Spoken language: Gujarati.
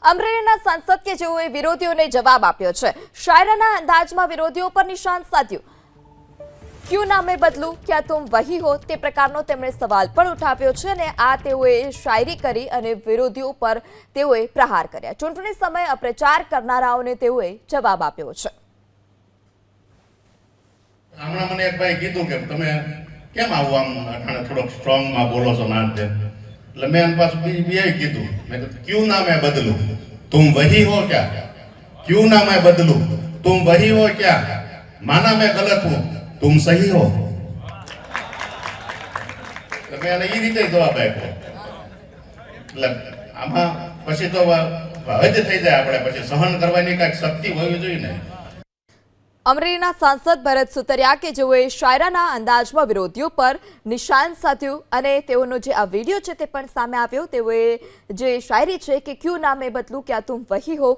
અમરેલીના સાંસદ કે જેઓએ વિરોધીઓને જવાબ આપ્યો છે। શાયરાના અંદાજમાં વિરોધીઓ પર નિશાન સાધ્યું। ક્યું નામે બદલું, ક્યાં તુમ વહી હો, તે પ્રકારનો તેમણે સવાલ પણ ઉઠાવ્યો છે અને આ તેઓએ શાયરી કરી અને વિરોધીઓ પર તેઓએ પ્રહાર કર્યા। ચૂંટણી સમયે અપ્રચાર કરનારાઓને તેઓએ જવાબ આપ્યો છે। હમણાં મને એક ભાઈ કીધું કે તમે કેમ આવું આમ અટાણે થોડોક સ્ટ્રોંગમાં બોલો છો ના તે, એટલે મેં એના પાસે બીજે કીધું, મેં કીધું ક્યું ના मैं बदलूं, तुम वही हो क्या? क्यों ना मैं बदलूं, तुम वही हो क्या? माना मैं गलत हूं, तुम सही हो। तो मैं એને એ રીતે જવાબ આપ્યો। એટલે આમાં પછી તો હદ થઈ જાય, આપણે પછી સહન કરવાની કાંઈક શક્તિ હોવી જોઈએ ને। અમરેલીના સાંસદ ભરત સુતરિયા કે જેઓએ શાયરાના અંદાજમાં વિરોધીઓ પર નિશાન સાધ્યું અને તેઓનો જે આ વિડીયો છે તે પણ સામે આવ્યો। તેઓએ જે શાયરી છે કે ક્યું નામે બદલું, ક્યાં તુમ વહી હો,